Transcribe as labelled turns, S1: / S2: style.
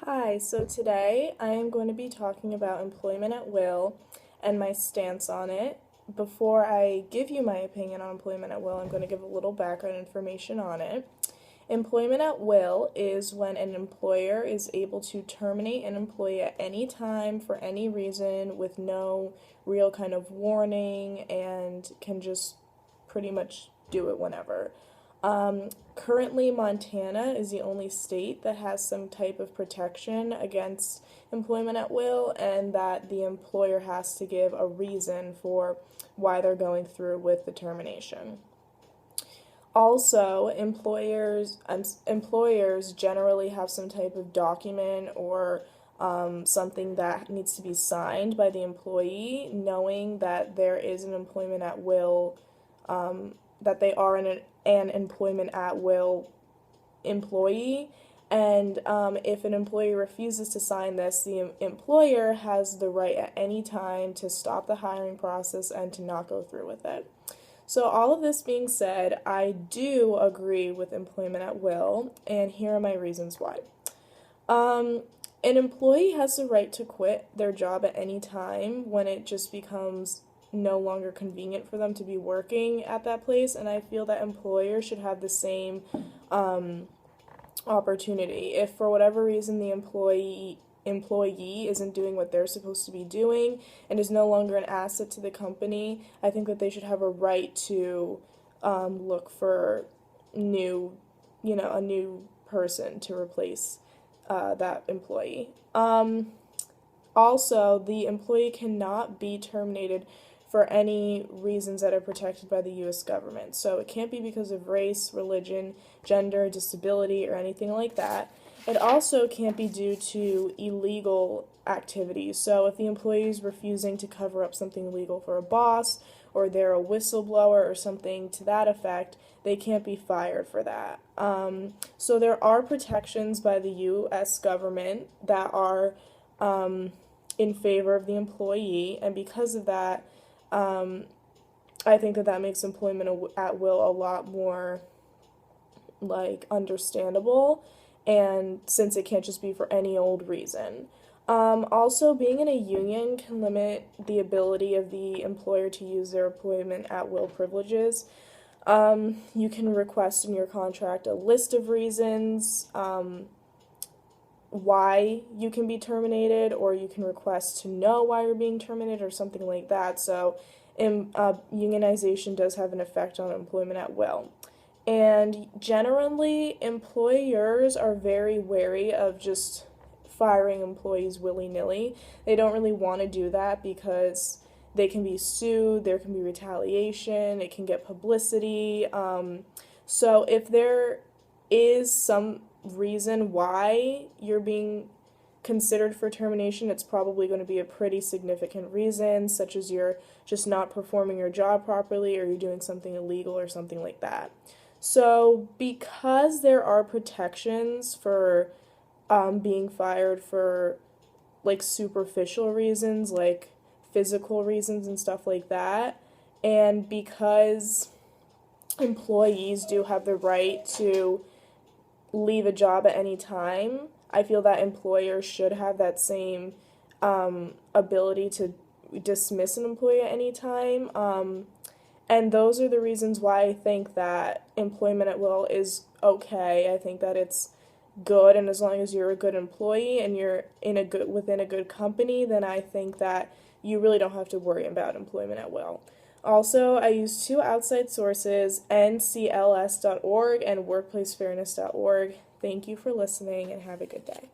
S1: Hi, so today I am going to be talking about employment at will and my stance on it. Before I give you my opinion on employment at will, I'm going to give a little background information on it. Employment at will is when an employer is able to terminate an employee at any time for any reason with no real kind of warning and can just pretty much do it whenever. Currently, Montana is the only state that has some type of protection against employment at will, and that the employer has to give a reason for why they're going through with the termination. Also, employers generally have some type of document or something that needs to be signed by the employee, knowing that there is an employment at will, that they are an employment at will employee. And if an employee refuses to sign this, the employer has the right at any time to stop the hiring process and to not go through with it. So all of this being said, I do agree with employment at will, and here are my reasons why. An employee has the right to quit their job at any time when it just becomes no longer convenient for them to be working at that place, and I feel that employers should have the same opportunity. If for whatever reason the employee isn't doing what they're supposed to be doing and is no longer an asset to the company, I think that they should have a right to look for a new person to replace that employee. Also, the employee cannot be terminated for any reasons that are protected by the U.S. government. So it can't be because of race, religion, gender, disability, or anything like that. It also can't be due to illegal activities. So if the employee is refusing to cover up something illegal for a boss, or they're a whistleblower or something to that effect, they can't be fired for that. So there are protections by the U.S. government that are in favor of the employee, and because of that, I think that makes employment at will a lot more understandable, and since it can't just be for any old reason. Also, being in a union can limit the ability of the employer to use their employment at will privileges. You can request in your contract a list of reasons why you can be terminated, or you can request to know why you're being terminated or something like that. So unionization does have an effect on employment at will. And generally, employers are very wary of just firing employees willy-nilly. They don't really want to do that because they can be sued, there can be retaliation, it can get publicity. So if there is some reason why you're being considered for termination, it's probably going to be a pretty significant reason, such as you're just not performing your job properly, or you're doing something illegal or something like that. So because there are protections for being fired for superficial reasons, like physical reasons and stuff like that, and because employees do have the right to leave a job at any time, I feel that employers should have that same ability to dismiss an employee at any time. And those are the reasons why I think that employment at will is okay. I think that it's good, and as long as you're a good employee and you're within a good company, then I think that you really don't have to worry about employment at will. Also, I use two outside sources, ncls.org and workplacefairness.org. Thank you for listening, and have a good day.